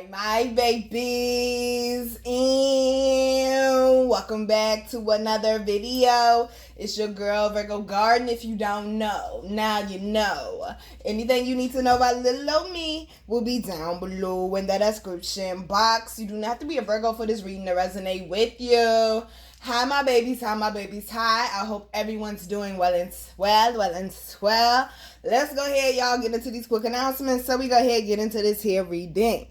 My babies, and welcome back to another video. It's your girl Virgo Garden. If you don't know, now you know. Anything you need to know about little old me will be down below in the description box. You do not have to be a Virgo for this reading to resonate with you. Hi my babies, hi. I hope everyone's doing well and swell. Let's go ahead, y'all, get into these quick announcements. So we go ahead and get into this here reading.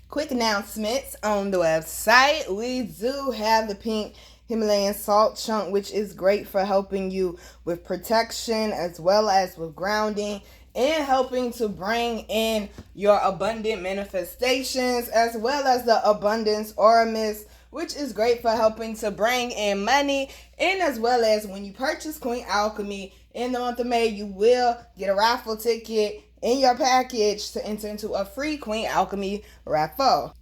Quick announcements on the website. We do have the pink Himalayan salt chunk, which is great for helping you with protection as well as with grounding and helping to bring in your abundant manifestations, as well as the abundance aura mist, which is great for helping to bring in money. And as well as when you purchase Queen Alchemy in the month of May, you will get a raffle ticket in your package to enter into a free Queen Alchemy raffle.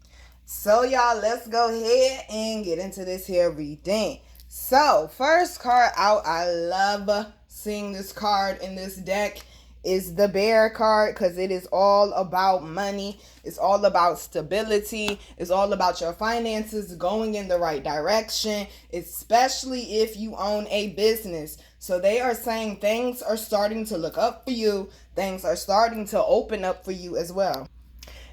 So y'all, let's go ahead and get into this here reading. So first card out, I love seeing this card in this deck, is the Bear card, because it is all about money. It's all about stability. It's all about your finances going in the right direction, especially if you own a business. So they are saying things are starting to look up for you. Things are starting to open up for you as well.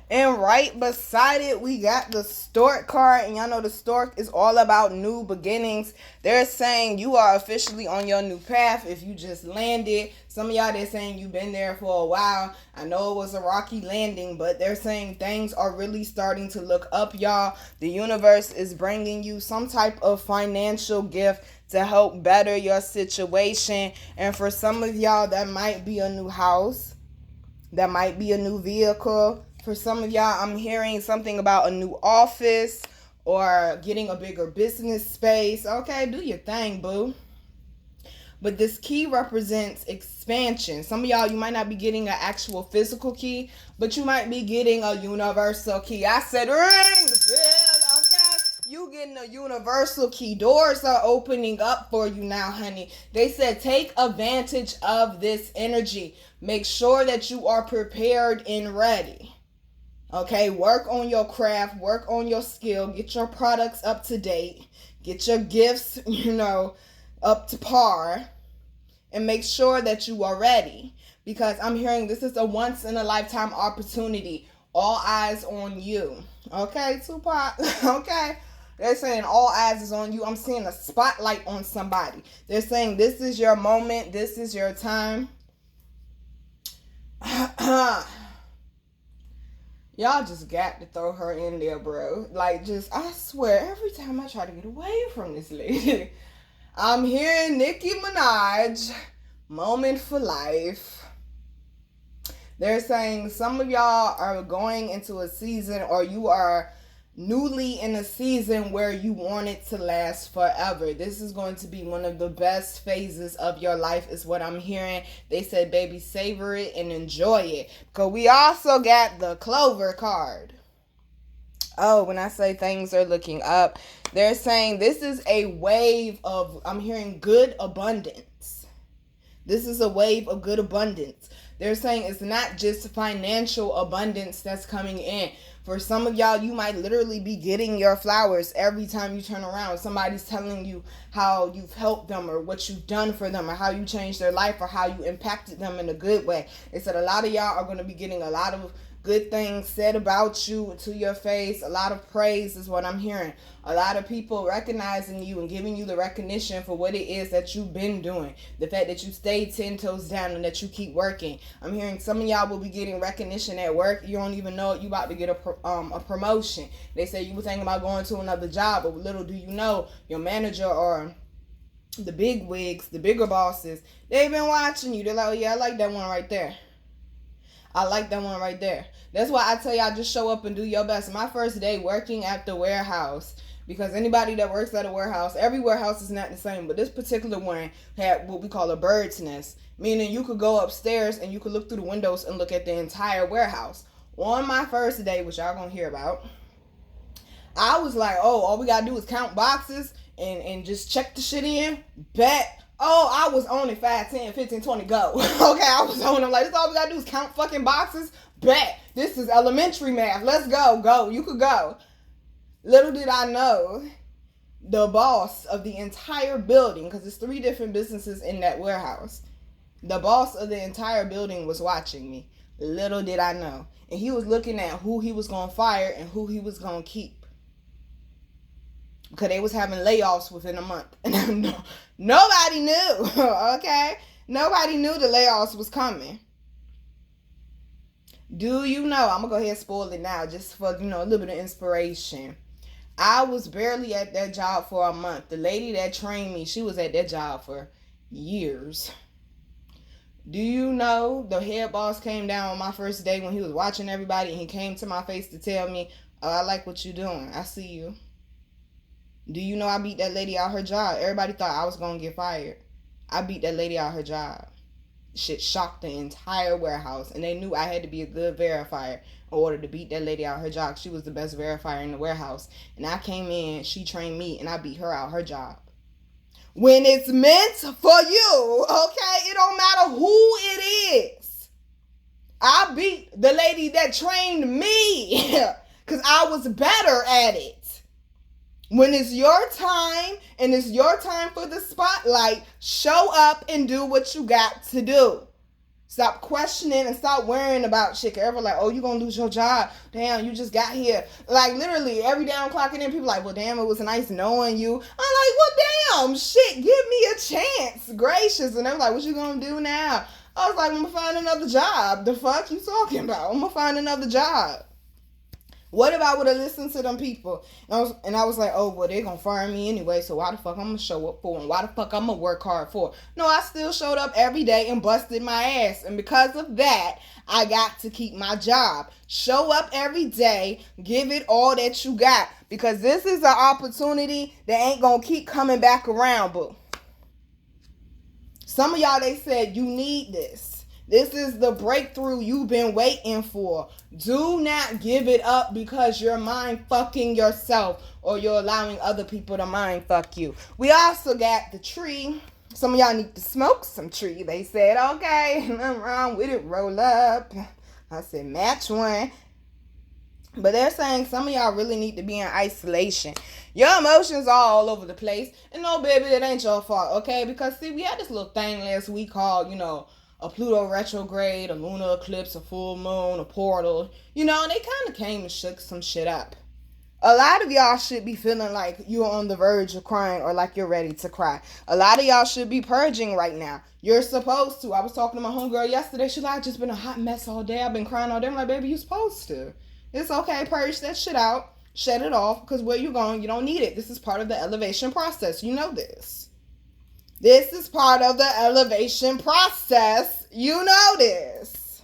And right beside it, we got the Stork card. And y'all know the Stork is all about new beginnings. They're saying you are officially on your new path if you just landed. Some of y'all, they're saying you've been there for a while. I know it was a rocky landing, but they're saying things are really starting to look up, y'all. The universe is bringing you some type of financial gift to help better your situation. And for some of y'all, that might be a new house. That might be a new vehicle. For some of y'all, I'm hearing something about a new office or getting a bigger business space. Okay, do your thing, boo. But this key represents expansion. Some of y'all, you might not be getting an actual physical key, but you might be getting a universal key. I said ring the bell, okay? You getting a universal key. Doors are opening up for you now, honey. They said take advantage of this energy. Make sure that you are prepared and ready. Okay, work on your craft, work on your skill, get your products up to date, get your gifts, up to par, and make sure that you are ready. Because I'm hearing this is a once in a lifetime opportunity. All eyes on you. Okay, Tupac? Okay. They're saying all eyes is on you. I'm seeing a spotlight on somebody. They're saying this is your moment. This is your time. Y'all just got to throw her in there, bro. Like, I swear, every time I try to get away from this lady, I'm hearing Nicki Minaj, moment for life. They're saying some of y'all are going into a season, or you are newly in a season where you want it to last forever. This is going to be one of the best phases of your life is what I'm hearing. They said, baby, savor it and enjoy it. Because we also got the Clover card. Oh, when I say things are looking up, they're saying this is a wave of, I'm hearing good abundance. This is a wave of good abundance. They're saying it's not just financial abundance that's coming in. For some of y'all, you might literally be getting your flowers every time you turn around. Somebody's telling you how you've helped them or what you've done for them or how you changed their life or how you impacted them in a good way. They said a lot of y'all are going to be getting a lot of good things said about you to your face. A lot of praise is what I'm hearing. A lot of people recognizing you and giving you the recognition for what it is that you've been doing. The fact that you stayed 10 toes down and that you keep working. I'm hearing some of y'all will be getting recognition at work. You don't even know it. You about to get a promotion. They say you were thinking about going to another job, but little do you know, your manager or the big wigs, the bigger bosses, they've been watching you. They're like, oh yeah, I like that one right there. I like that one right there. That's why I tell y'all, just show up and do your best. My first day working at the warehouse, because anybody that works at a warehouse, every warehouse is not the same, but this particular one had what we call a bird's nest, meaning you could go upstairs and you could look through the windows and look at the entire warehouse. On my first day, which y'all gonna hear about, I was like, oh, all we gotta do is count boxes and just check the shit in. Bet Oh, I was on it 5, 10, 15, 20, go. Okay, I was on them like, this all we gotta do is count fucking boxes. Bet. This is elementary math. Let's go. Go. You could go. Little did I know, the boss of the entire building, because it's 3 different businesses in that warehouse, the boss of the entire building was watching me. Little did I know. And he was looking at who he was going to fire and who he was going to keep. Because they was having layoffs within a month. And nobody knew, okay? Nobody knew the layoffs was coming. Do you know, I'm going to go ahead and spoil it now just for, a little bit of inspiration. I was barely at that job for a month. The lady that trained me, she was at that job for years. Do you know the head boss came down on my first day when he was watching everybody, and he came to my face to tell me, oh, I like what you're doing. I see you. Do you know I beat that lady out her job? Everybody thought I was going to get fired. I beat that lady out her job. Shit shocked the entire warehouse, and they knew I had to be a good verifier in order to beat that lady out her job. She was the best verifier in the warehouse. And I came in, she trained me, and I beat her out her job. When it's meant for you, okay? It don't matter who it is. I beat the lady that trained me because I was better at it. When it's your time and it's your time for the spotlight, show up and do what you got to do. Stop questioning and stop worrying about shit. Everyone like, oh, you gonna lose your job. Damn, you just got here. Like, literally, every day I'm clocking in, people like, well, damn, it was nice knowing you. I'm like, well, damn, shit, give me a chance. Gracious. And they're like, what you gonna do now? I was like, I'm gonna find another job. The fuck you talking about? I'm gonna find another job. What if I would have listened to them people? And I was like, oh, well, they're going to fire me anyway, so why the fuck I'm going to show up for them? Why the fuck I'm going to work hard for? No, I still showed up every day and busted my ass. And because of that, I got to keep my job. Show up every day. Give it all that you got. Because this is an opportunity that ain't going to keep coming back around, boo. Some of y'all, they said, you need this. This is the breakthrough you've been waiting for. Do not give it up because you're mind fucking yourself or you're allowing other people to mind fuck you. We also got the tree. Some of y'all need to smoke some tree. They said, okay, nothing wrong with it. Roll up. I said, match one. But they're saying some of y'all really need to be in isolation. Your emotions are all over the place. And no, baby, it ain't your fault, okay? Because, see, we had this little thing last week called, a Pluto retrograde, a lunar eclipse, a full moon, a portal, and they kind of came and shook some shit up. A lot of y'all should be feeling like you're on the verge of crying or like you're ready to cry. A lot of y'all should be purging right now. You're supposed to. I was talking to my homegirl yesterday. She's like, I've just been a hot mess all day. I've been crying all day. I'm like, baby, you're supposed to. It's okay. Purge that shit out. Shut it off, because where you're going, you don't need it. This is part of the elevation process. You know this. This is part of the elevation process. You know this.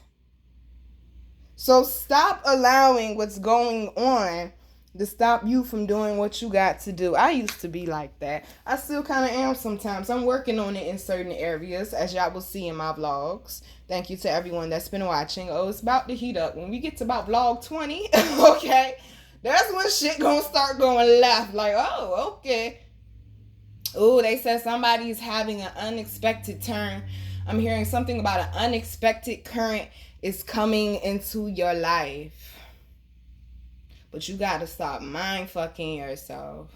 So stop allowing what's going on to stop you from doing what you got to do. I used to be like that. I still kind of am sometimes. I'm working on it in certain areas, as y'all will see in my vlogs. Thank you to everyone that's been watching. Oh, it's about to heat up. When we get to about vlog 20, okay, that's when shit gonna start going left. Like, oh, okay. Oh, they said somebody's having an unexpected turn. I'm hearing something about an unexpected current is coming into your life. But you got to stop mind fucking yourself.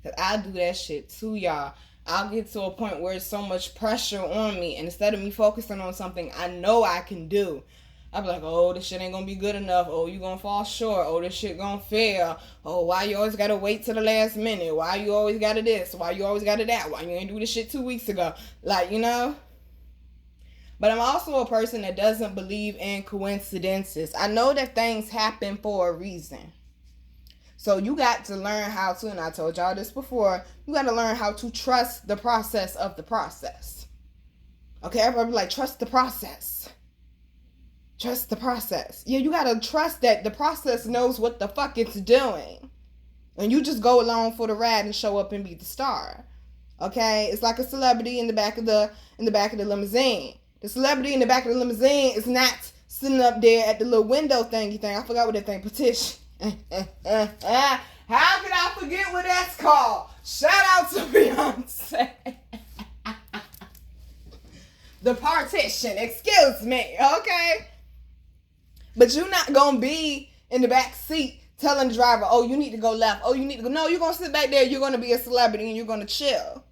Because I do that shit too, y'all. I'll get to a point where it's so much pressure on me. And instead of me focusing on something I know I can do, I'll be like, oh, this shit ain't gonna be good enough. Oh, you gonna fall short. Oh, this shit gonna fail. Oh, why you always gotta wait till the last minute? Why you always gotta this? Why you always gotta that? Why you ain't do this shit 2 weeks ago? Like, But I'm also a person that doesn't believe in coincidences. I know that things happen for a reason. So you got to learn how to, and I told y'all this before, you got to learn how to trust the process of the process. Okay, everybody be like, trust the process. Trust the process. Yeah, you gotta trust that the process knows what the fuck it's doing. And you just go along for the ride and show up and be the star. Okay? It's like a celebrity in the back of the limousine. The celebrity in the back of the limousine is not sitting up there at the little window thingy thing. I forgot what that thing, petition. How can I forget what that's called? Shout out to Beyonce. the partition. Excuse me, okay? But you're not gonna be in the back seat telling the driver, oh, you need to go left. Oh, you need to go. No, you're gonna sit back there. You're gonna be a celebrity and you're gonna chill.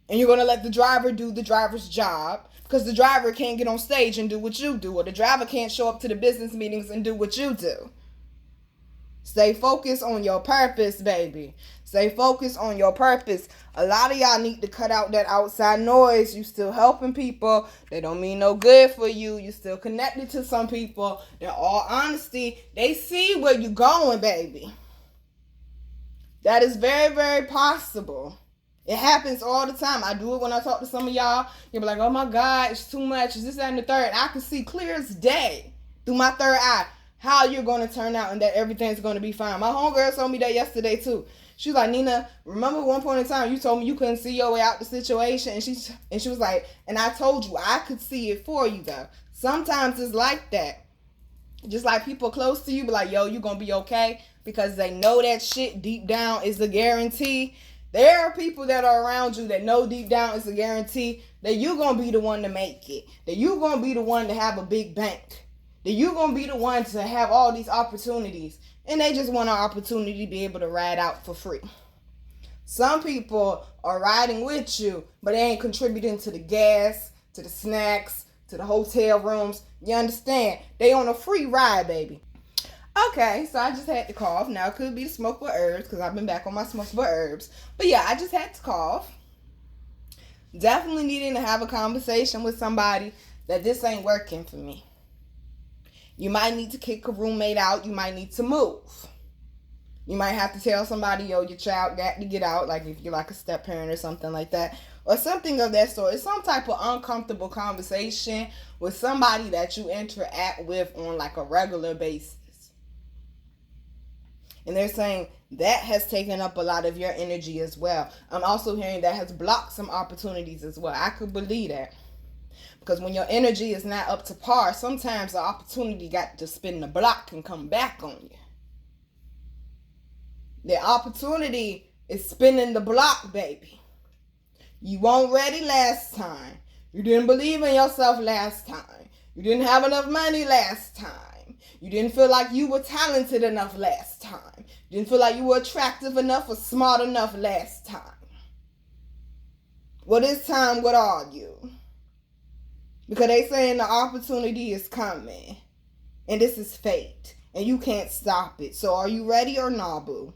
And you're gonna let the driver do the driver's job, because the driver can't get on stage and do what you do, or the driver can't show up to the business meetings and do what you do. Stay focused on your purpose, baby. Stay focused on your purpose. A lot of y'all need to cut out that outside noise. You still helping people. They don't mean no good for you. You still connected to some people. In all honesty, they see where you're going, baby. That is very, very possible. It happens all the time. I do it when I talk to some of y'all. You'll be like, oh my God, it's too much. It's this, that, and the third. And I can see clear as day through my third eye how you're going to turn out and that everything's going to be fine. My homegirl told me that yesterday too. She's like, Nina, remember one point in time you told me you couldn't see your way out the situation? And she was like, and I told you I could see it for you though. Sometimes it's like that. Just like people close to you be like, yo, you going to be okay, because they know that shit deep down is a guarantee. There are people that are around you that know deep down is a guarantee that you're going to be the one to make it. That you're going to be the one to have a big bank. That you're going to be the one to have all these opportunities. And they just want an opportunity to be able to ride out for free. Some people are riding with you, but they ain't contributing to the gas, to the snacks, to the hotel rooms. You understand? They on a free ride, baby. Okay, so I just had to cough. Now, it could be the smoke with herbs, because I've been back on my smoke with herbs. But yeah, I just had to cough. Definitely needing to have a conversation with somebody that this ain't working for me. You might need to kick a roommate out. You might need to move. You might have to tell somebody, yo, your child got to get out, like if you're like a step parent or something like that, or something of that sort. It's some type of uncomfortable conversation with somebody that you interact with on like a regular basis. And they're saying that has taken up a lot of your energy as well. I'm also hearing that has blocked some opportunities as well. I could believe that. Because when your energy is not up to par, sometimes the opportunity got to spin the block and come back on you. The opportunity is spinning the block, baby. You weren't ready last time. You didn't believe in yourself last time. You didn't have enough money last time. You didn't feel like you were talented enough last time. You didn't feel like you were attractive enough or smart enough last time. Well, this time, what are you? Because they saying the opportunity is coming. And this is fate. And you can't stop it. So are you ready or not, boo?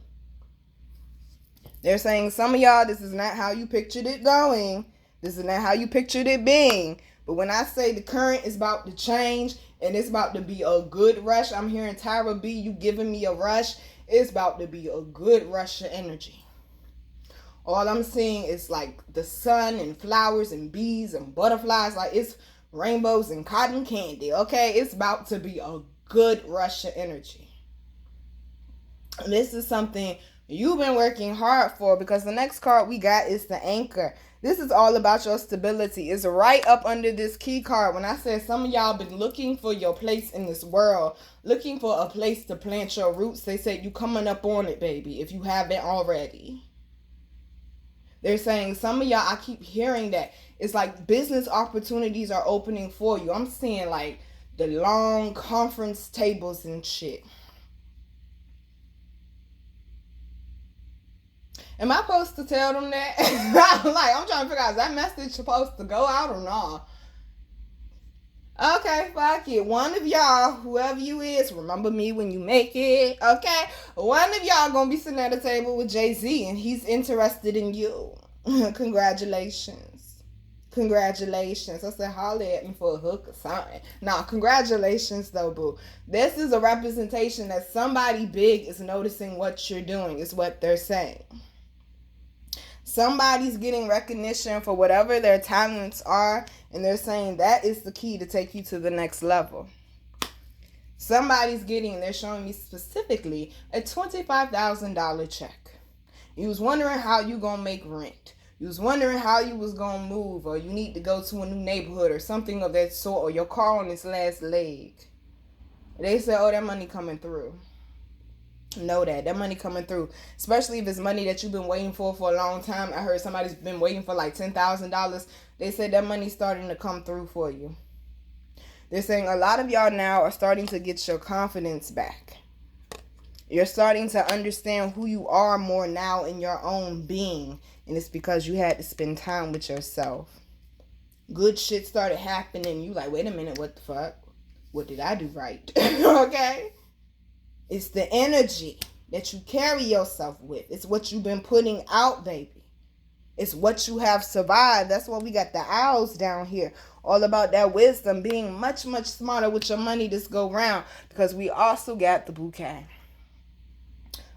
They're saying some of y'all, this is not how you pictured it going. This is not how you pictured it being. But when I say the current is about to change and it's about to be a good rush, I'm hearing Tyra B, you giving me a rush. It's about to be a good rush of energy. All I'm seeing is like the sun and flowers and bees and butterflies. Like it's rainbows and cotton candy, okay? It's about to be a good rush of energy. And this is something you've been working hard for, because the next card we got is the Anchor. This is all about your stability. It's right up under this key card. When I said some of y'all been looking for your place in this world, looking for a place to plant your roots, they said you coming up on it, baby, if you haven't already. They're saying some of y'all, I keep hearing that. It's like business opportunities are opening for you. I'm seeing like the long conference tables and shit. Am I supposed to tell them that? I'm trying to figure out, is that message supposed to go out or not? Okay, fuck it. One of y'all, whoever you is, remember me when you make it, okay? One of y'all gonna be sitting at a table with Jay-Z and he's interested in you. Congratulations. Congratulations. I said, holler at me for a hook or something. Nah, congratulations though, boo. This is a representation that somebody big is noticing what you're doing, is what they're saying. Somebody's getting recognition for whatever their talents are, and they're saying that is the key to take you to the next level. Somebody's getting, they're showing me specifically, a $25,000 check. You was wondering how you gonna make rent. You was wondering how you was gonna move, or you need to go to a new neighborhood or something of that sort, or your car on its last leg. They said, oh, that money coming through. Know that money coming through, especially if it's money that you've been waiting for a long time. I heard somebody's been waiting for like $10,000. They said that money's starting to come through for you. They're saying a lot of y'all now are starting to get your confidence back. You're starting to understand who you are more now in your own being, and it's because you had to spend time with yourself. Good shit started happening. You like, wait a minute, what the fuck? What did I do right? Okay? It's the energy that you carry yourself with. It's what you've been putting out, baby. It's what you have survived. That's why we got the owls down here. All about that wisdom, being much, much smarter with your money this go round. Because we also got the bouquet.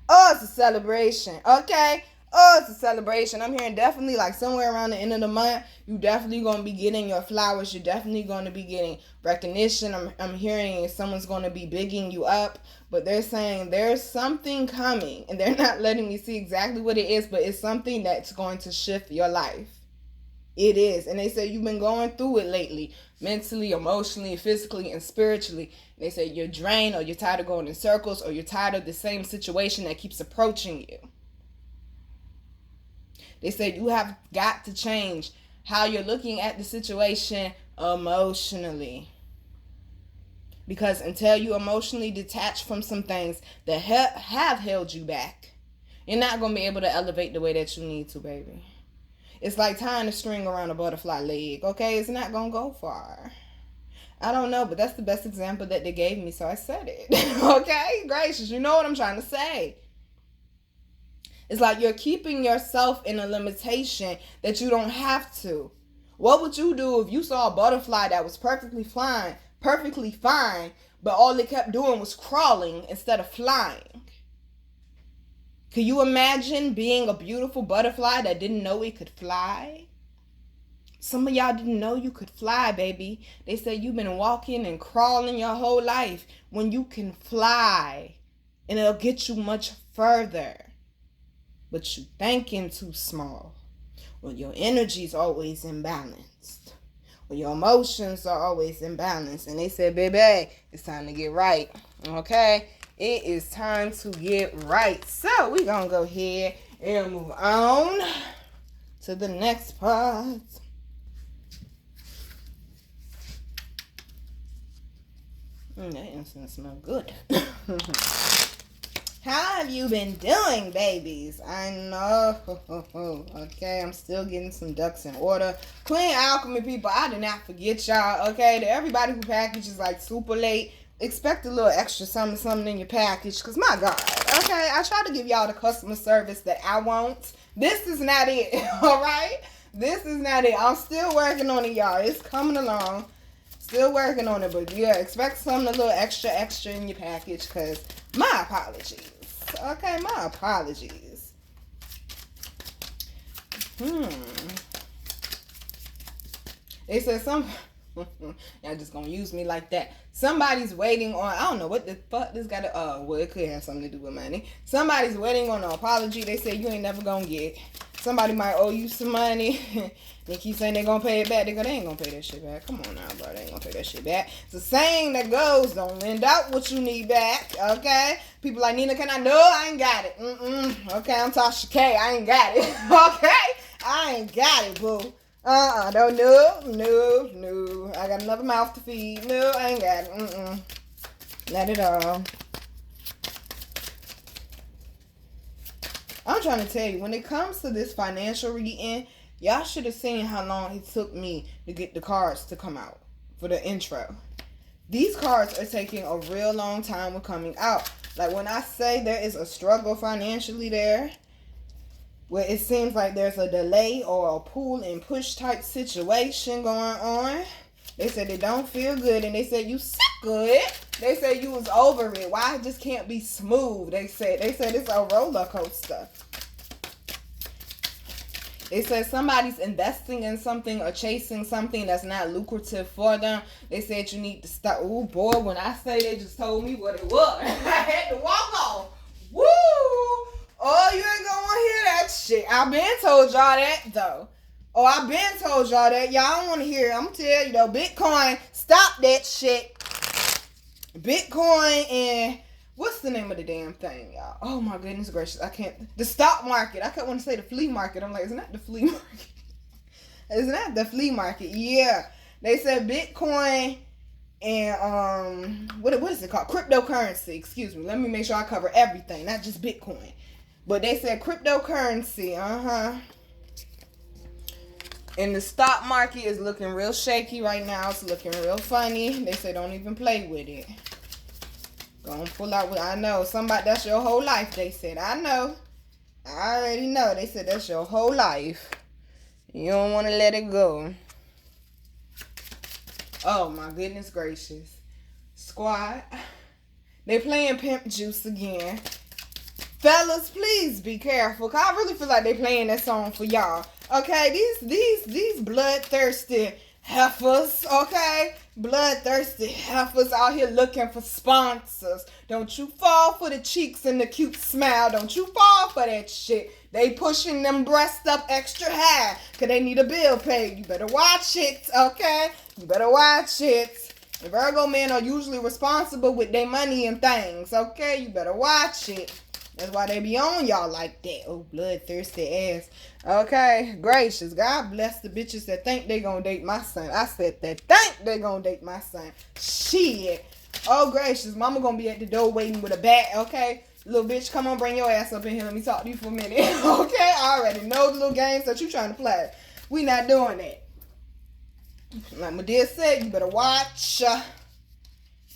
Oh, it's a celebration. Okay? Oh, it's a celebration. I'm hearing definitely like somewhere around the end of the month, you definitely going to be getting your flowers. You're definitely going to be getting recognition. I'm hearing someone's going to be bigging you up. But they're saying there's something coming. And they're not letting me see exactly what it is. But it's something that's going to shift your life. It is. And they say you've been going through it lately. Mentally, emotionally, physically, and spiritually. And they say you're drained, or you're tired of going in circles, or you're tired of the same situation that keeps approaching you. They said you have got to change how you're looking at the situation emotionally. Because until you emotionally detach from some things that have held you back, you're not going to be able to elevate the way that you need to, baby. It's like tying a string around a butterfly leg, okay? It's not going to go far. I don't know, but that's the best example that they gave me, so I said it. Okay? Gracious, you know what I'm trying to say. It's like you're keeping yourself in a limitation that you don't have to. What would you do if you saw a butterfly that was perfectly fine, but all it kept doing was crawling instead of flying? Can you imagine being a beautiful butterfly that didn't know it could fly? Some of y'all didn't know you could fly, baby. They say you've been walking and crawling your whole life when you can fly. And it'll get you much further. But you thinking too small. When your energy's always imbalanced. When your emotions are always imbalanced. And they said, baby, it's time to get right. Okay? It is time to get right. So we're going to go ahead and move on to the next part. That incense smells good. How have you been doing, babies? I know. Okay, I'm still getting some ducks in order. Queen Alchemy people, I did not forget y'all. Okay, to everybody who packages like super late, expect a little extra something in your package. Because my God, okay, I try to give y'all the customer service that I want. This is not it, all right? This is not it. I'm still working on it, y'all. It's coming along. Still working on it, but yeah, expect something a little extra in your package, because my apologies. Okay, my apologies. They said y'all just gonna use me like that. Somebody's waiting on, I don't know what the fuck this got to, well, it could have something to do with money. Somebody's waiting on an apology they say you ain't never gonna get. Somebody might owe you some money. They keep saying they're gonna pay it back. They ain't gonna pay that shit back. Come on now, bro. They ain't gonna pay that shit back. It's a saying that goes, don't lend out what you need back. Okay? People like, Nina, can I? No, I ain't got it. Okay, I'm Tasha K. I ain't got it. Okay? I ain't got it, boo. Don't, no. I got another mouth to feed. No, I ain't got it. Not at all. I'm trying to tell you, when it comes to this financial reading, y'all should have seen how long it took me to get the cards to come out for the intro. These cards are taking a real long time with coming out. Like when I say there is a struggle financially there, where it seems like there's a delay or a pull and push type situation going on. They said they don't feel good, and they said you sick good. They said you was over it. Why it just can't be smooth? They said it's a roller coaster. They said somebody's investing in something or chasing something that's not lucrative for them. They said you need to stop. Oh boy, when I say they just told me what it was, I had to walk off. Woo! Oh, you ain't gonna want to hear that shit. I been told y'all that though. Oh, I been told y'all that. Y'all don't want to hear it. I'm gonna tell you though. Bitcoin, stop that shit. Bitcoin and What's the name of the damn thing, y'all? Oh my goodness gracious, I can't. The stock market. I kept want to say the flea market. I'm like, isn't that the flea market? Isn't that the flea market? Yeah. They said Bitcoin and what is it called? Cryptocurrency. Excuse me. Let me make sure I cover everything, not just Bitcoin. But they said cryptocurrency. And the stock market is looking real shaky right now. It's looking real funny. They say don't even play with it. Gonna pull out with, I know, somebody, that's your whole life, they said. I know. I already know. They said that's your whole life. You don't want to let it go. Oh, my goodness gracious. Squad. They playing Pimp Juice again. Fellas, please be careful. Cause I really feel like they playing that song for y'all. Okay, these bloodthirsty heifers, okay? Bloodthirsty heifers out here looking for sponsors. Don't you fall for the cheeks and the cute smile. Don't you fall for that shit. They pushing them breasts up extra high because they need a bill paid. You better watch it, okay? You better watch it. The Virgo men are usually responsible with their money and things, okay? You better watch it. That's why they be on y'all like that. Oh, bloodthirsty ass. Okay, gracious. God bless the bitches that think they gonna date my son. I said that think they gonna date my son. Shit. Oh, gracious. Mama gonna be at the door waiting with a bat, okay? Little bitch, come on, bring your ass up in here. Let me talk to you for a minute. Okay? I already know the little games that you trying to play. We not doing that. Like my dear said, you better watch.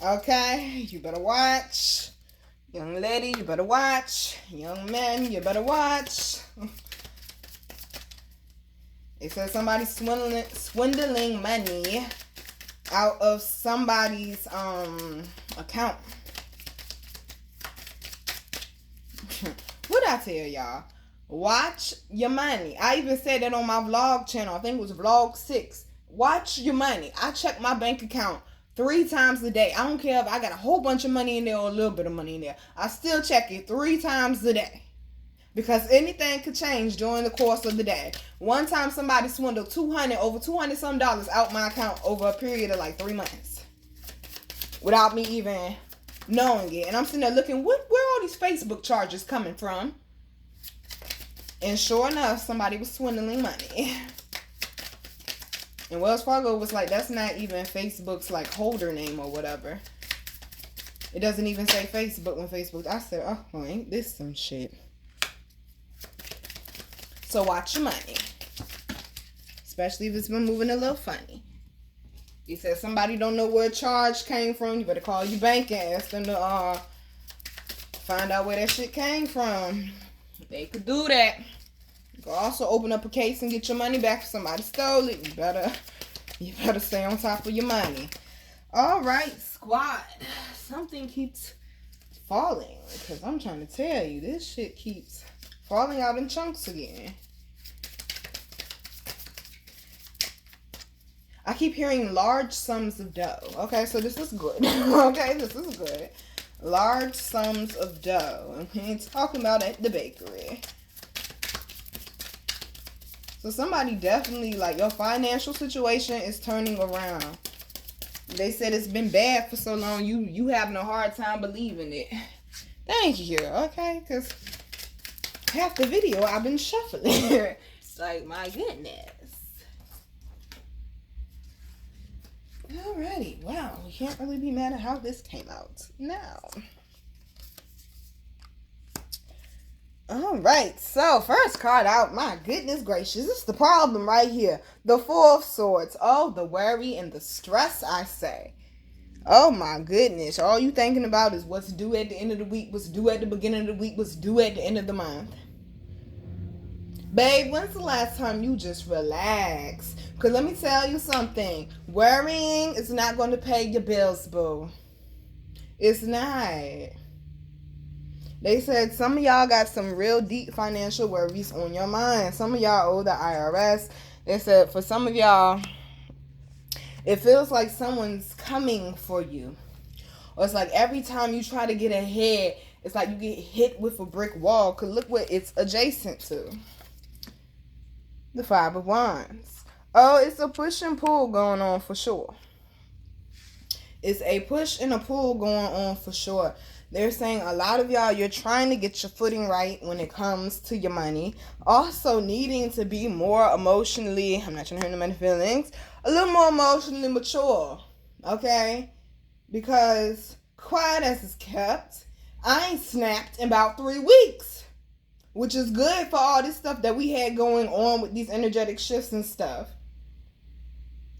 Okay? You better watch. Young lady, you better watch. Young man, you better watch. They said somebody swindling money out of somebody's account. What'd I tell y'all? Watch your money. I even said that on my vlog channel. I think it was vlog 6. Watch your money. I check my bank account 3 times a day. I don't care if I got a whole bunch of money in there or a little bit of money in there. I still check it 3 times a day. Because anything could change during the course of the day. One time somebody swindled over $200 some out my account over a period of like 3 months. Without me even knowing it. And I'm sitting there looking, where are all these Facebook charges coming from? And sure enough, somebody was swindling money. And Wells Fargo was like, that's not even Facebook's like holder name or whatever. It doesn't even say Facebook when Facebook. I said, oh, well, ain't this some shit? So watch your money. Especially if it's been moving a little funny. He said somebody don't know where a charge came from. You better call your bank and ask them to find out where that shit came from. They could do that. You can also open up a case and get your money back if somebody stole it. You better stay on top of your money. All right, squad. Something keeps falling. Because I'm trying to tell you, this shit keeps falling out in chunks again. I keep hearing large sums of dough. Okay, so this is good. Okay, this is good. Large sums of dough. And we ain't talking about at the bakery. So somebody definitely, like, your financial situation is turning around. They said it's been bad for so long, you having a hard time believing it. Thank you, okay? Because half the video I've been shuffling. It's like, my goodness. Alrighty, wow, we can't really be mad at how this came out. Now. Alright, so first card out, my goodness gracious, this is the problem right here. The 4 of Swords. Oh, the worry and the stress, I say. Oh my goodness, all you thinking about is what's due at the end of the week, what's due at the beginning of the week, what's due at the end of the month. Babe, when's the last time you just relaxed? Because let me tell you something. Worrying is not going to pay your bills, boo. It's not. They said some of y'all got some real deep financial worries on your mind. Some of y'all owe the IRS. They said for some of y'all, it feels like someone's coming for you. Or it's like every time you try to get ahead, it's like you get hit with a brick wall. Because look what it's adjacent to. The 5 of Wands. Oh, it's a push and pull going on for sure. It's a push and a pull going on for sure. They're saying a lot of y'all, you're trying to get your footing right when it comes to your money. Also needing to be more emotionally, I'm not trying to hurt no feelings, a little more emotionally mature. Okay? Because quiet as it's kept, I ain't snapped in about 3 weeks. Which is good for all this stuff that we had going on with these energetic shifts and stuff.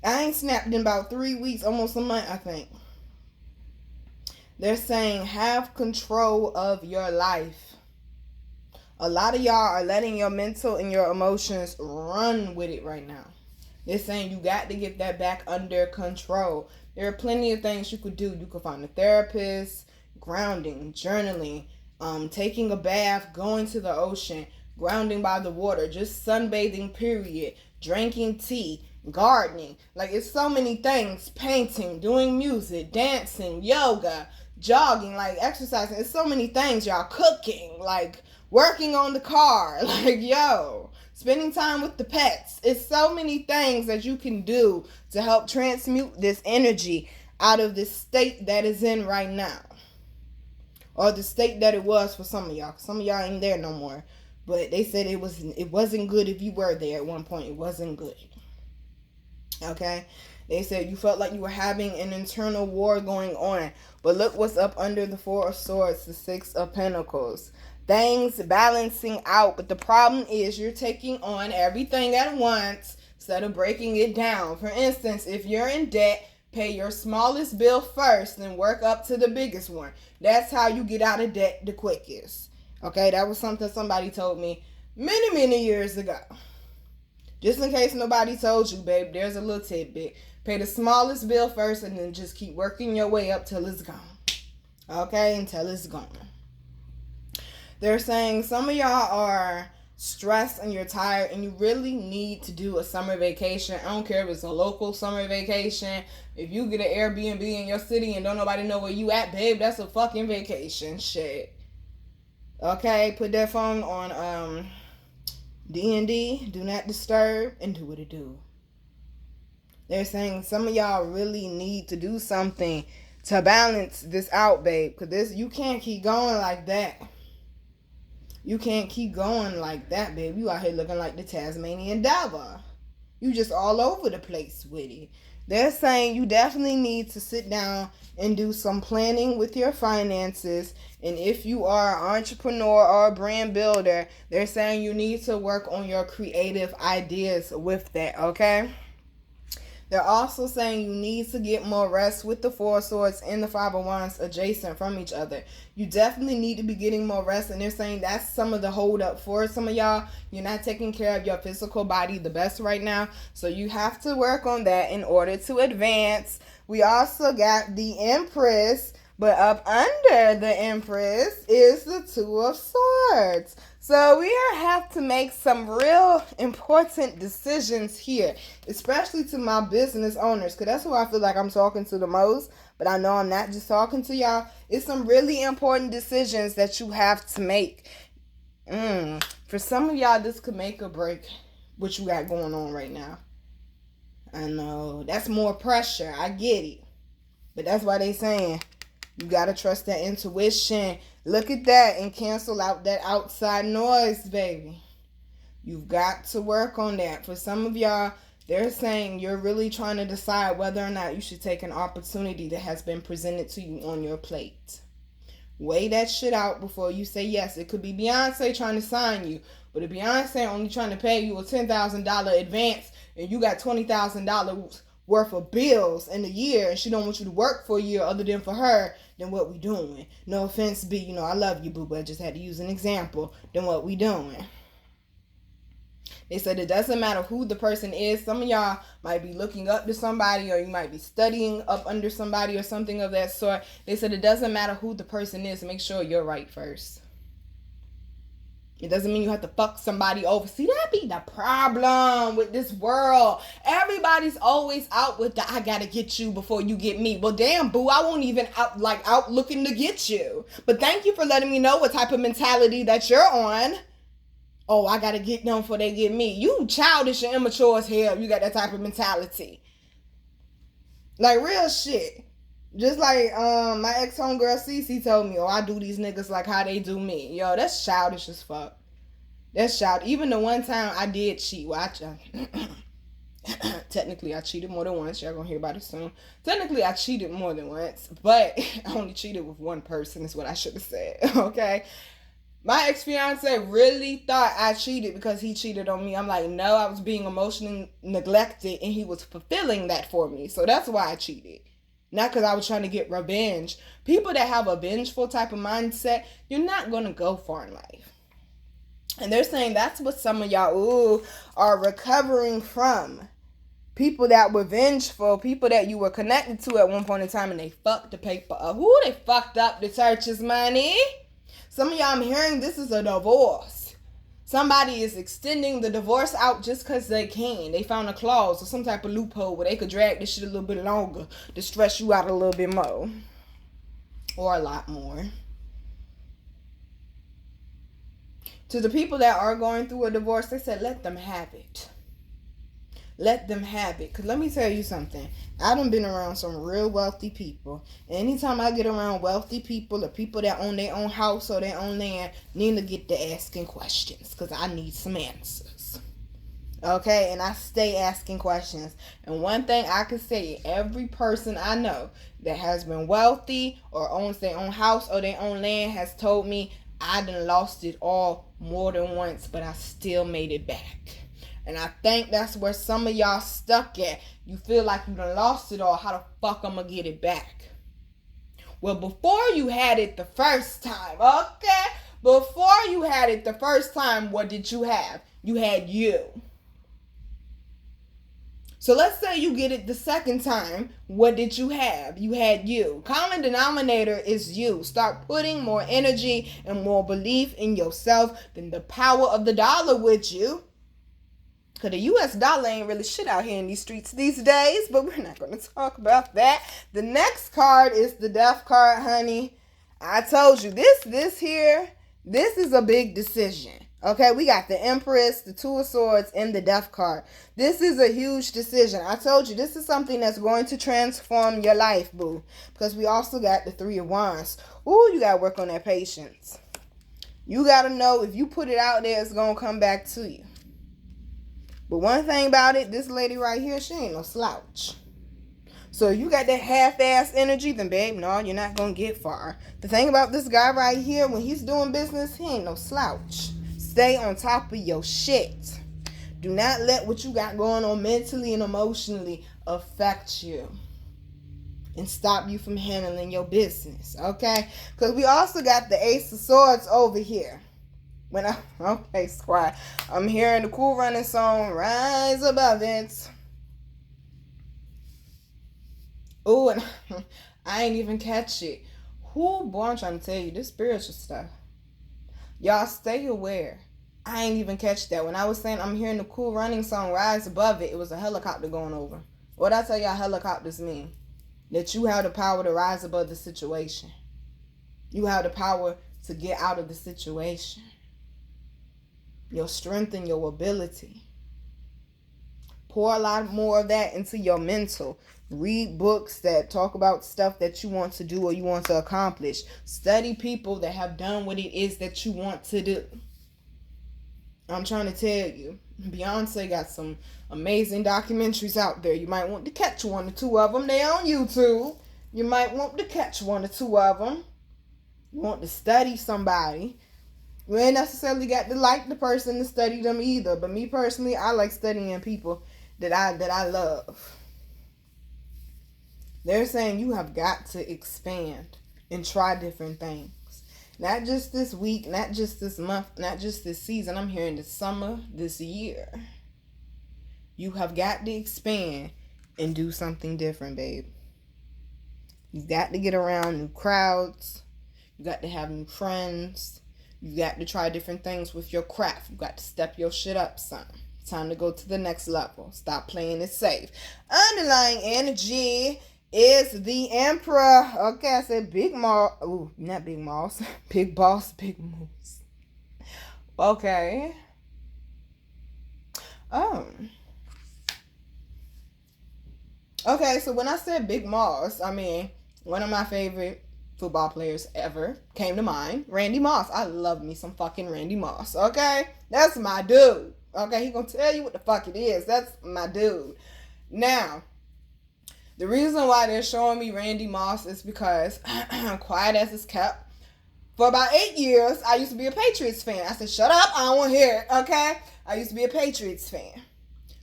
I ain't snapped in about 3 weeks, almost a month, I think. They're saying have control of your life. A lot of y'all are letting your mental and your emotions run with it right now. They're saying you got to get that back under control. There are plenty of things you could do. You could find a therapist, grounding, journaling, taking a bath, going to the ocean, grounding by the water, just sunbathing, period, drinking tea, gardening. Like, it's so many things. Painting, doing music, dancing, yoga, jogging, like exercising. It's so many things, y'all. Cooking, like working on the car, like, yo, spending time with the pets. It's so many things that you can do to help transmute this energy out of this state that is in right now. Or the state that it was for some of y'all. Some of y'all ain't there no more. But they said it wasn't good if you were there at one point. It wasn't good. Okay? They said you felt like you were having an internal war going on. But look what's up under the Four of Swords, the Six of Pentacles. Things balancing out. But the problem is you're taking on everything at once instead of breaking it down. For instance, if you're in debt, pay your smallest bill first and work up to the biggest one. That's how you get out of debt the quickest. Okay, that was something somebody told me many, many years ago. Just in case nobody told you, babe, there's a little tidbit. Pay the smallest bill first and then just keep working your way up till it's gone. Okay, until it's gone. They're saying some of y'all are stressed and you're tired and you really need to do a summer vacation. I don't care if it's a local summer vacation. If you get an Airbnb in your city and don't nobody know where you at, babe, that's a fucking vacation. Shit. Okay, put that phone on D&D, do not disturb, and do what it do. They're saying some of y'all really need to do something to balance this out, babe. Because you can't keep going like that. You can't keep going like that, babe. You out here looking like the Tasmanian devil. You just all over the place with it. They're saying you definitely need to sit down and do some planning with your finances. And if you are an entrepreneur or a brand builder, they're saying you need to work on your creative ideas with that, okay? They're also saying you need to get more rest with the Four of Swords and the Five of Wands adjacent from each other. You definitely need to be getting more rest, and they're saying that's some of the hold up for some of y'all. You're not taking care of your physical body the best right now, so you have to work on that in order to advance. We also got the Empress, but up under the Empress is the Two of Swords. So we have to make some real important decisions here, especially to my business owners, because that's who I feel like I'm talking to the most. But I know I'm not just talking to y'all. It's some really important decisions that you have to make. For some of y'all, this could make or break what you got going on right now. I know. That's more pressure. I get it. But that's why they saying you got to trust that intuition. Look at that and cancel out that outside noise, baby. You've got to work on that. For some of y'all, they're saying you're really trying to decide whether or not you should take an opportunity that has been presented to you on your plate. Weigh that shit out before you say yes. It could be Beyonce trying to sign you, but if Beyonce only trying to pay you a $10,000 advance and you got $20,000 worth of bills in a year and she don't want you to work for a year other than for her, then what we doing? No offense, B, I love you, boo, but I just had to use an example. Then what we doing? They said it doesn't matter who the person is. Some of y'all might be looking up to somebody, or you might be studying up under somebody or something of that sort. They said it doesn't matter who the person is. Make sure you're right first. It doesn't mean you have to fuck somebody over. See, that be the problem with this world. Everybody's always out with the I gotta get you before you get me. Well, damn, boo, I won't even out looking to get you. But thank you for letting me know what type of mentality that you're on. Oh, I gotta get them before they get me. You childish and immature as hell. You got that type of mentality. Like, real shit. Just like my ex homegirl Cece told me, oh, I do these niggas like how they do me. Yo, that's childish as fuck. That's childish. Even the one time I did cheat, well, technically I cheated more than once. Y'all gonna hear about it soon. Technically I cheated more than once, but I only cheated with one person is what I should have said. Okay. My ex-fiance really thought I cheated because he cheated on me. I'm like, no, I was being emotionally neglected and he was fulfilling that for me. So that's why I cheated. Not because I was trying to get revenge. People that have a vengeful type of mindset, you're not going to go far in life. And they're saying that's what some of y'all are recovering from. People that were vengeful, people that you were connected to at one point in time and they fucked the paper up. They fucked up the church's money? Some of y'all, I'm hearing this is a divorce. Somebody is extending the divorce out just because they can. They found a clause or some type of loophole where they could drag this shit a little bit longer to stress you out a little bit more. Or a lot more. To the people that are going through a divorce, they said, let them have it. Let them have it. Because let me tell you something. I done been around some real wealthy people. And anytime I get around wealthy people or people that own their own house or their own land, need to get to asking questions. Because I need some answers. Okay? And I stay asking questions. And one thing I can say, every person I know that has been wealthy or owns their own house or their own land has told me, I done lost it all more than once, but I still made it back. And I think that's where some of y'all stuck at. You feel like you done lost it all. How the fuck I'm going to get it back? Well, before you had it the first time, okay? Before you had it the first time, what did you have? You had you. So let's say you get it the second time. What did you have? You had you. Common denominator is you. Start putting more energy and more belief in yourself than the power of the dollar with you. Because the U.S. dollar ain't really shit out here in these streets these days. But we're not going to talk about that. The next card is the Death card, honey. I told you, this here, this is a big decision. Okay, we got the Empress, the Two of Swords, and the Death card. This is a huge decision. I told you, this is something that's going to transform your life, boo. Because we also got the Three of Wands. Ooh, you got to work on that patience. You got to know if you put it out there, it's going to come back to you. But one thing about it, this lady right here, she ain't no slouch. So if you got that half-ass energy, then babe, no, you're not going to get far. The thing about this guy right here, when he's doing business, he ain't no slouch. Stay on top of your shit. Do not let what you got going on mentally and emotionally affect you and stop you from handling your business, okay? Because we also got the Ace of Swords over here. Okay, squad. I'm hearing the Cool Running song, Rise Above It. Oh, and I ain't even catch it. Boy, I'm trying to tell you, this spiritual stuff. Y'all stay aware. I ain't even catch that. When I was saying I'm hearing the Cool Running song, Rise Above It, it was a helicopter going over. What I tell y'all helicopters mean? That you have the power to rise above the situation. You have the power to get out of the situation. Your strength and your ability. Pour a lot more of that into your mental. Read books that talk about stuff that you want to do or you want to accomplish. Study people that have done what it is that you want to do. I'm trying to tell you, Beyonce got some amazing documentaries out there. You might want to catch one or two of them. They're on YouTube. You might want to catch one or two of them. You want to study somebody. You ain't necessarily got to like the person to study them either. But me personally, I like studying people that I love. They're saying you have got to expand and try different things. Not just this week, not just this month, not just this season. I'm hearing this summer, this year. You have got to expand and do something different, babe. You got to get around new crowds. You got to have new friends. You got to try different things with your craft. You got to step your shit up, son. Time to go to the next level. Stop playing it safe. Underlying energy is the Emperor. Okay, I said big Moss. Ooh, not big Moss. Big Boss, Big Moose. Okay. Okay, so when I said big Moss, I mean, One of my favorite football players ever came to mind. Randy Moss. I love me some fucking Randy Moss. Okay? That's my dude. Okay? He gonna tell you what the fuck it is. That's my dude. Now, the reason why they're showing me Randy Moss is because, quiet as it's kept, for about 8 years, I used to be a Patriots fan. I said, shut up, I don't want to hear it, okay? I used to be a Patriots fan.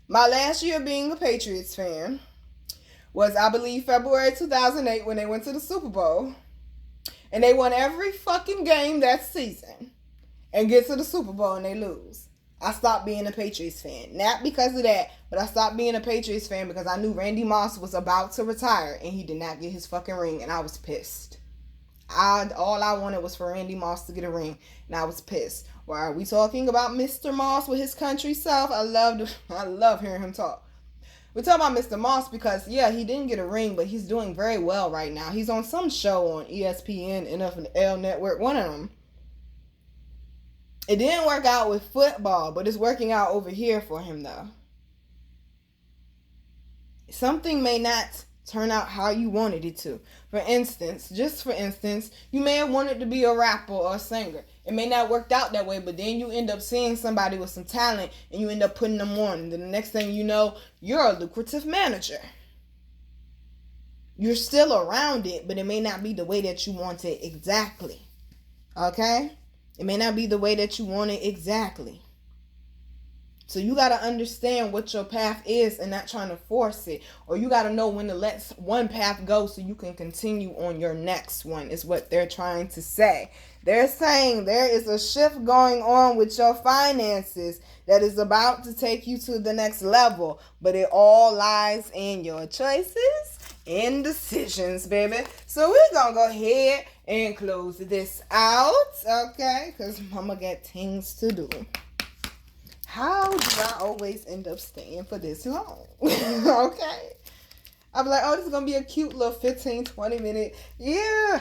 My last year being a Patriots fan was, I believe, February 2008 when they went to the Super Bowl. And they won every fucking game that season and get to the Super Bowl and they lose. I stopped being a Patriots fan. Not because of that, but I stopped being a Patriots fan because I knew Randy Moss was about to retire and he did not get his fucking ring and I was pissed. All I wanted was for Randy Moss to get a ring and I was pissed. Why are we talking about Mr. Moss with his country self? I love hearing him talk. We're talking about Mr. Moss because, yeah, he didn't get a ring, but he's doing very well right now. He's on some show on ESPN, NFL Network, one of them. It didn't work out with football, but it's working out over here for him, though. Something may not turn out how you wanted it to. For instance, you may have wanted to be a rapper or a singer. It may not work out that way, but then you end up seeing somebody with some talent and you end up putting them on. And then the next thing you know, you're a lucrative manager. You're still around it, but it may not be the way that you want it exactly. Okay? It may not be the way that you want it exactly. So you got to understand what your path is and not trying to force it. Or you got to know when to let one path go so you can continue on your next one is what they're trying to say. They're saying there is a shift going on with your finances that is about to take you to the next level. But it all lies in your choices and decisions, baby. So we're going to go ahead and close this out, okay? Because mama got things to do. How do I always end up staying for this long? Okay. I'm like, oh, this is going to be a cute little 15, 20 minute. Yeah.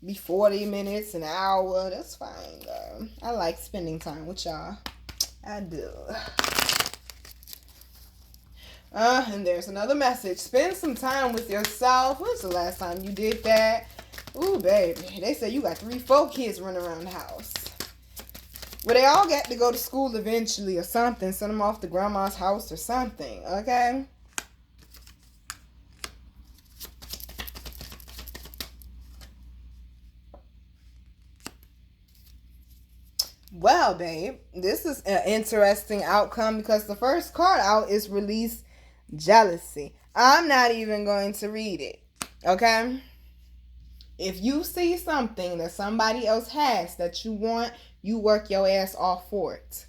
Be 40 minutes, an hour. That's fine, though. I like spending time with y'all. I do. And there's another message. Spend some time with yourself. When's the last time you did that? Ooh, baby. They say you got 3, 4 kids running around the house. Well, they all got to go to school eventually or something. Send them off to grandma's house or something, okay? Well, babe, this is an interesting outcome because the first card out is release jealousy. I'm not even going to read it, okay? If you see something that somebody else has that you want, you work your ass off for it.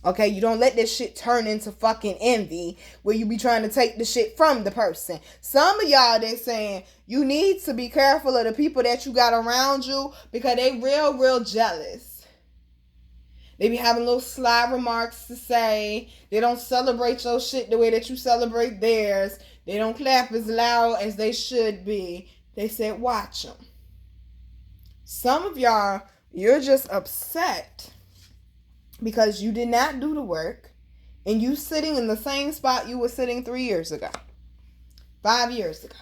Okay, you don't let this shit turn into fucking envy where you be trying to take the shit from the person. Some of y'all, they saying you need to be careful of the people that you got around you because they real jealous. They be having little sly remarks to say. They don't celebrate your shit the way that you celebrate theirs. They don't clap as loud as they should be. They said, watch them. Some of y'all, you're just upset because you did not do the work and you sitting in the same spot you were sitting 3 years ago, 5 years ago,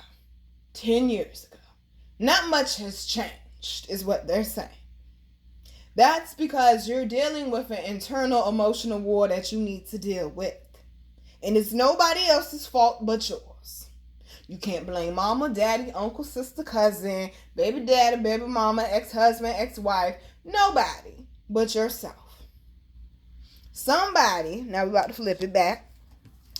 10 years ago. Not much has changed is what they're saying. That's because you're dealing with an internal emotional war that you need to deal with. And it's nobody else's fault but yours. You can't blame mama, daddy, uncle, sister, cousin, baby daddy, baby mama, ex-husband, ex-wife. Nobody but yourself. Somebody, now we're about to flip it back,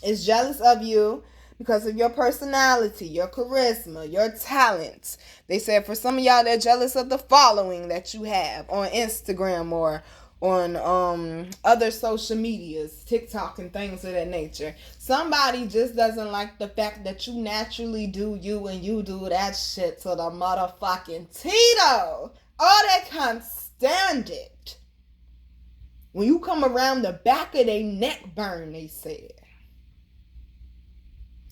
is jealous of you because of your personality, your charisma, your talents. They said for some of y'all, they're jealous of the following that you have on Instagram or on other social medias, TikTok and things of that nature. Somebody just doesn't like the fact that you naturally do you and you do that shit to the motherfucking Tito. Oh, they can't stand it. When you come around, the back of their neck burn, they said.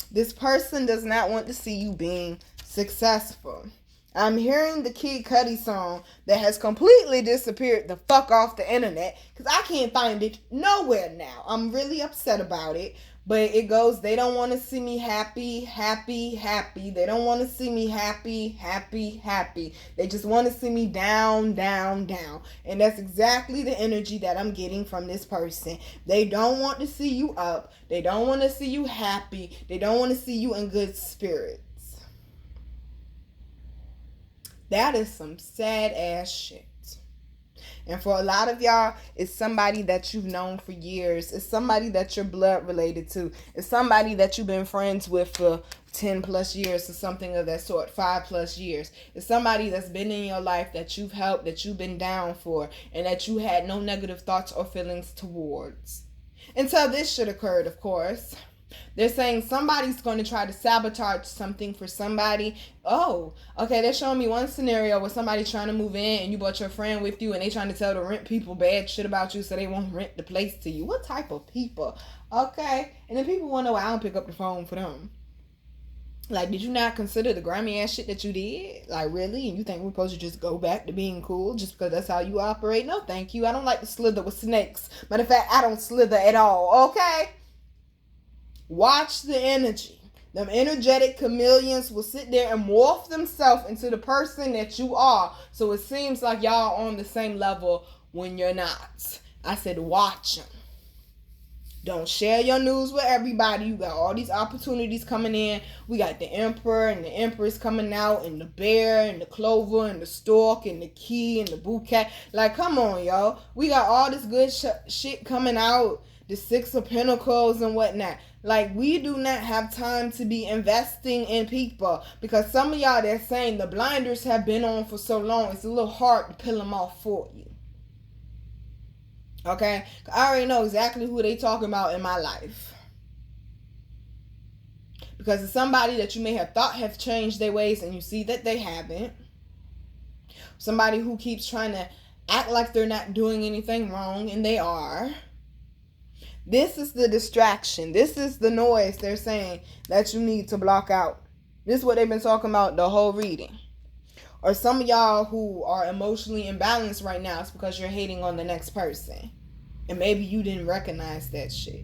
This person does not want to see you being successful. I'm hearing the Kid Cudi song that has completely disappeared the fuck off the internet because I can't find it nowhere now. I'm really upset about it. But it goes, they don't want to see me happy, happy, happy. They don't want to see me happy, happy, happy. They just want to see me down, down, down. And that's exactly the energy that I'm getting from this person. They don't want to see you up. They don't want to see you happy. They don't want to see you in good spirits. That is some sad ass shit. And for a lot of y'all, it's somebody that you've known for years. It's somebody that you're blood related to. It's somebody that you've been friends with for 10 plus years or something of that sort, 5 plus years. It's somebody that's been in your life that you've helped, that you've been down for, and that you had no negative thoughts or feelings towards. Until this shit occurred, of course. They're saying somebody's going to try to sabotage something for somebody. Oh, okay, they're showing me one scenario where somebody's trying to move in and you brought your friend with you and they trying to tell the rent people bad shit about you so they won't rent the place to you. What type of people? Okay, and then people want to know why I don't pick up the phone for them. Like, did you not consider the grimy ass shit that you did? Like, really? And you think we're supposed to just go back to being cool just because that's how you operate? No, thank you. I don't like to slither with snakes. Matter of fact, I don't slither at all, okay? Watch the energy. Them energetic chameleons will sit there and morph themselves into the person that you are. So it seems like y'all on the same level when you're not. I said watch them. Don't share your news with everybody. You got all these opportunities coming in. We got the emperor and the empress coming out, and the bear and the clover and the stork and the key and the bouquet. Like, come on, y'all. We got all this good shit coming out. The 6 of Pentacles and whatnot. Like, we do not have time to be investing in people. Because some of y'all, they're saying the blinders have been on for so long, it's a little hard to peel them off for you. Okay? I already know exactly who they talking about in my life. Because it's somebody that you may have thought have changed their ways and you see that they haven't. Somebody who keeps trying to act like they're not doing anything wrong and they are. This is the distraction. This is the noise they're saying that you need to block out. This is what they've been talking about the whole reading. Or some of y'all who are emotionally imbalanced right now, it's because you're hating on the next person. And maybe you didn't recognize that shit.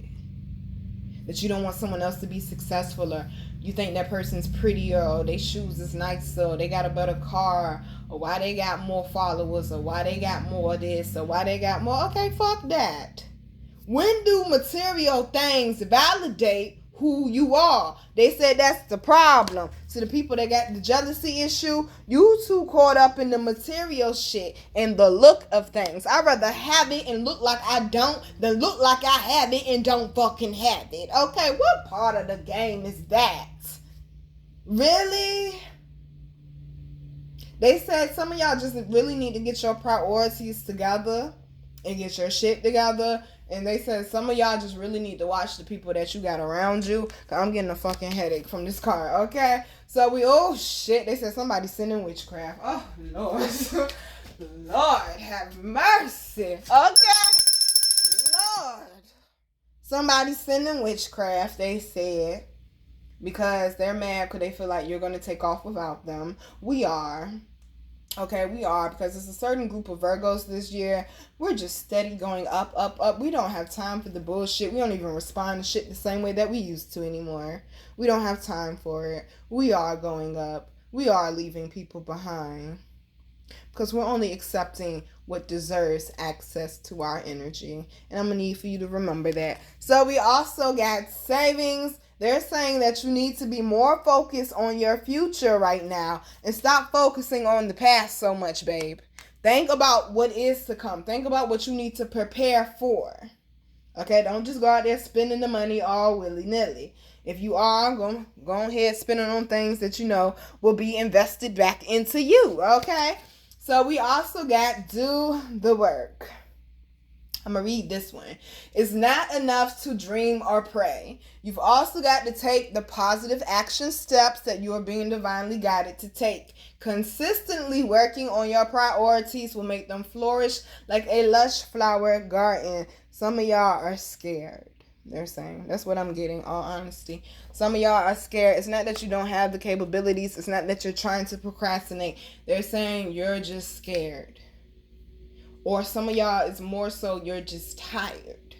That you don't want someone else to be successful, or you think that person's prettier, or their shoes is nicer, or they got a better car, or why they got more followers, or why they got more of this, or why they got more. Okay, fuck that. When do material things validate who you are? They said that's the problem. So the people that got the jealousy issue, you too caught up in the material shit and the look of things. I'd rather have it and look like I don't than look like I have it and don't fucking have it. Okay, what part of the game is that? Really? They said some of y'all just really need to get your priorities together and get your shit together. And they said some of y'all just really need to watch the people that you got around you. Cause I'm getting a fucking headache from this card, okay? So oh shit, they said somebody sending witchcraft. Oh, Lord. Lord, have mercy. Okay? Lord. Somebody sending witchcraft, they said. Because they're mad because they feel like you're going to take off without them. We are. Okay, we are, because it's a certain group of Virgos this year. We're just steady going up, up, up. We don't have time for the bullshit. We don't even respond to shit the same way that we used to anymore. We don't have time for it. We are going up. We are leaving people behind. Because we're only accepting what deserves access to our energy. And I'm going to need for you to remember that. So we also got savings. They're saying that you need to be more focused on your future right now and stop focusing on the past so much, babe. Think about what is to come. Think about what you need to prepare for. Okay, don't just go out there spending the money all willy-nilly. If you are, go ahead spending on things that you know will be invested back into you. Okay, so we also got do the work. I'm going to read this one. It's not enough to dream or pray. You've also got to take the positive action steps that you are being divinely guided to take. Consistently working on your priorities will make them flourish like a lush flower garden. Some of y'all are scared. They're saying. That's what I'm getting, all honesty. Some of y'all are scared. It's not that you don't have the capabilities. It's not that you're trying to procrastinate. They're saying you're just scared. Or some of y'all, it's more so you're just tired.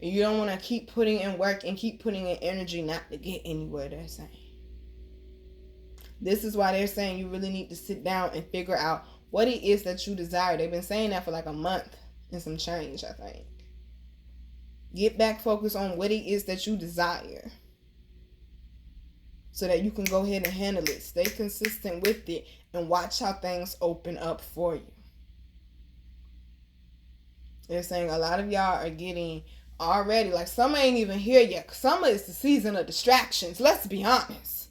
And you don't want to keep putting in work and keep putting in energy not to get anywhere, they're saying. This is why they're saying you really need to sit down and figure out what it is that you desire. They've been saying that for like a month and some change, I think. Get back focused on what it is that you desire, so that you can go ahead and handle it. Stay consistent with it and watch how things open up for you. They're saying a lot of y'all are getting already, like summer ain't even here yet. Summer is the season of distractions. Let's be honest.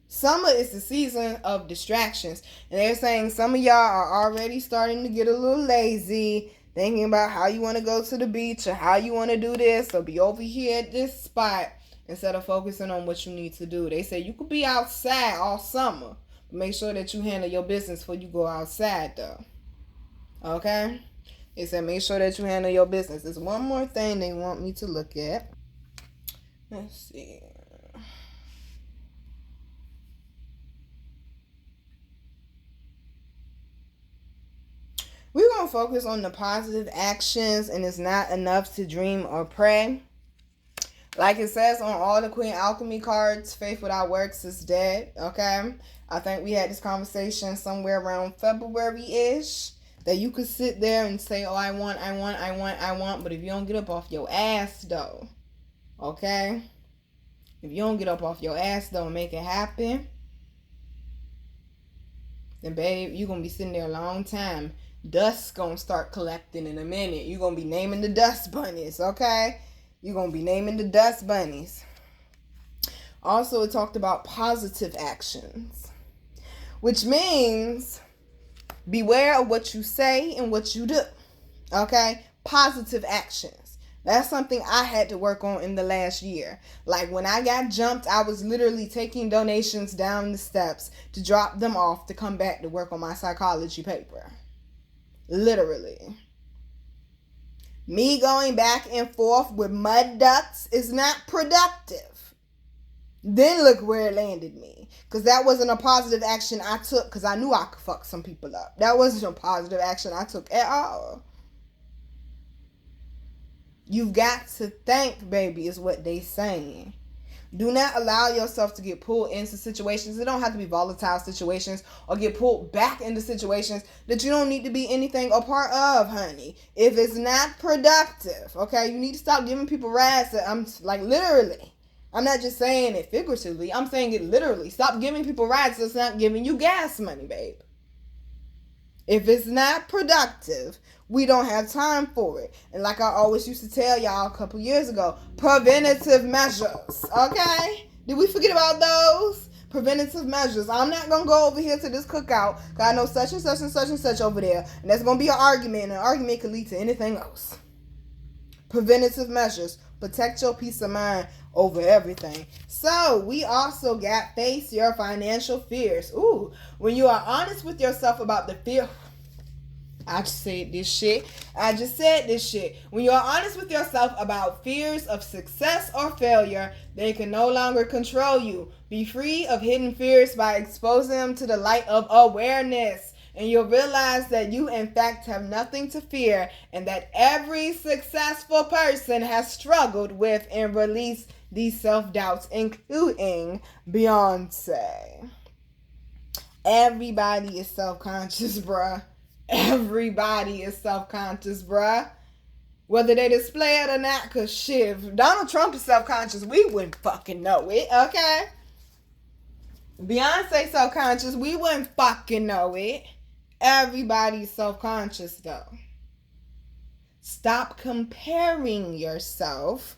Summer is the season of distractions. And they're saying some of y'all are already starting to get a little lazy, thinking about how you want to go to the beach or how you want to do this or be over here at this spot, instead of focusing on what you need to do. They say you could be outside all summer, but make sure that you handle your business before you go outside, though. Okay? They said make sure that you handle your business. There's one more thing they want me to look at. Let's see. We're going to focus on the positive actions, and it's not enough to dream or pray. Like it says on all the Queen Alchemy cards, faith without works is dead, okay? I think we had this conversation somewhere around February-ish, that you could sit there and say, oh, I want, but if you don't get up off your ass, though, okay? If you don't get up off your ass, though, and make it happen, then, babe, you're going to be sitting there a long time. Dust's going to start collecting in a minute. You're going to be naming the dust bunnies, okay? You're going to be naming the dust bunnies. Also, it talked about positive actions, which means beware of what you say and what you do. Okay? Positive actions. That's something I had to work on in the last year. Like when I got jumped, I was literally taking donations down the steps to drop them off to come back to work on my psychology paper. Literally. Me going back and forth with mud ducks is not productive. Then look where it landed me. Because that wasn't a positive action I took because I knew I could fuck some people up. That wasn't a positive action I took at all. You've got to think, baby, is what they saying. Do not allow yourself to get pulled into situations. It don't have to be volatile situations, or get pulled back into situations that you don't need to be anything a part of, honey. If it's not productive, okay, you need to stop giving people rides. I'm like literally. I'm not just saying it figuratively. I'm saying it literally. Stop giving people rides that's not giving you gas money, babe. If it's not productive, we don't have time for it. And like I always used to tell y'all a couple years ago, preventative measures, okay? Did we forget about those? Preventative measures. I'm not going to go over here to this cookout because I know such and such and such and such over there. And there's going to be an argument, and an argument could lead to anything else. Preventative measures. Protect your peace of mind over everything. So, we also got face your financial fears. Ooh, when you are honest with yourself about the fear... I just said this shit. When you are honest with yourself about fears of success or failure, they can no longer control you. Be free of hidden fears by exposing them to the light of awareness. And you'll realize that you, in fact, have nothing to fear, and that every successful person has struggled with and released these self-doubts, including Beyonce. Everybody is self-conscious, bruh. Everybody is self-conscious, bruh. Whether they display it or not, because shit, if Donald Trump is self-conscious, we wouldn't fucking know it, okay? Beyonce self-conscious, we wouldn't fucking know it. Everybody's self-conscious, though. Stop comparing yourself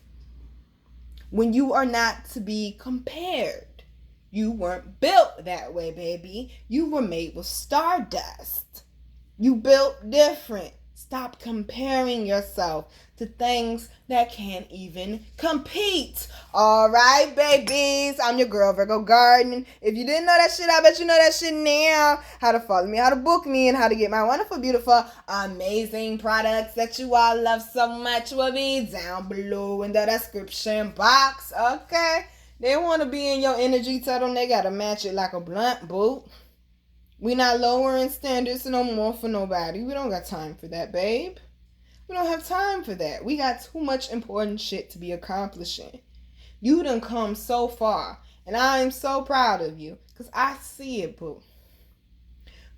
when you are not to be compared. You weren't built that way, baby. You were made with stardust. You built different. Stop comparing yourself to things that can't even compete. All right, babies. I'm your girl, Virgo Garden. If you didn't know that shit, I bet you know that shit now. How to follow me, how to book me, and how to get my wonderful, beautiful, amazing products that you all love so much will be down below in the description box. Okay? They want to be in your energy. Tell them they got to match it like a blunt, boo. We not lowering standards no more for nobody. We don't got time for that, babe. We don't have time for that. We got too much important shit to be accomplishing. You done come so far, and I am so proud of you, because I see it, boo.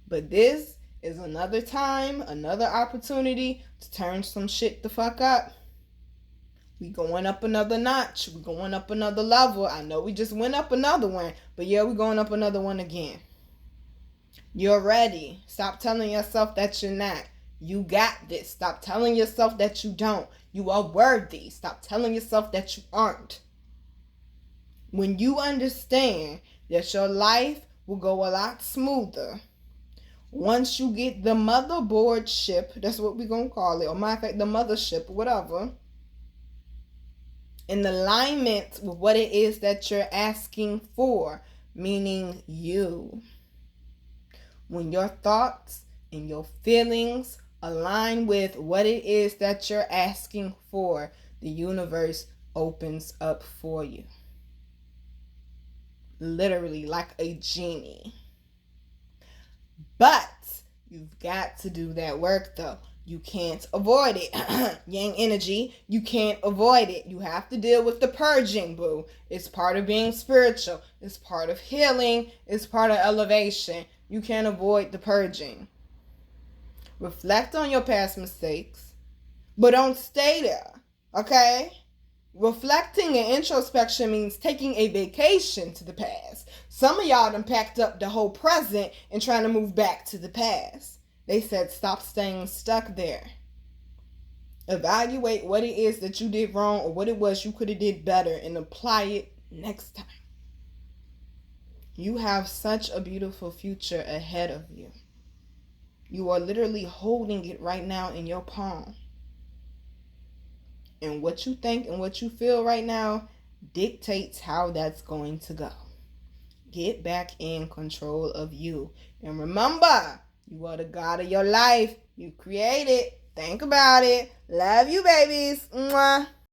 But this is another time, another opportunity to turn some shit the fuck up. We going up another notch. We going up another level. I know we just went up another one, but yeah, we going up another one again. You're ready. Stop telling yourself that you're not. You got this. Stop telling yourself that you don't. You are worthy. Stop telling yourself that you aren't. When you understand that your life will go a lot smoother once you get the motherboard ship, that's what we're going to call it, or matter of fact, the mothership, whatever, in alignment with what it is that you're asking for, meaning you. When your thoughts and your feelings align with what it is that you're asking for, the universe opens up for you. Literally like a genie. But you've got to do that work though. You can't avoid it. Yang energy, you can't avoid it. You have to deal with the purging, boo. It's part of being spiritual. It's part of healing. It's part of elevation. You can't avoid the purging. Reflect on your past mistakes, but don't stay there, okay? Reflecting and introspection means taking a vacation to the past. Some of y'all done packed up the whole present and trying to move back to the past. They said stop staying stuck there. Evaluate what it is that you did wrong or what it was you could have did better and apply it next time. You have such a beautiful future ahead of you. You are literally holding it right now in your palm. And what you think and what you feel right now dictates how that's going to go. Get back in control of you. And remember, you are the God of your life. You create it. Think about it. Love you, babies. Mwah.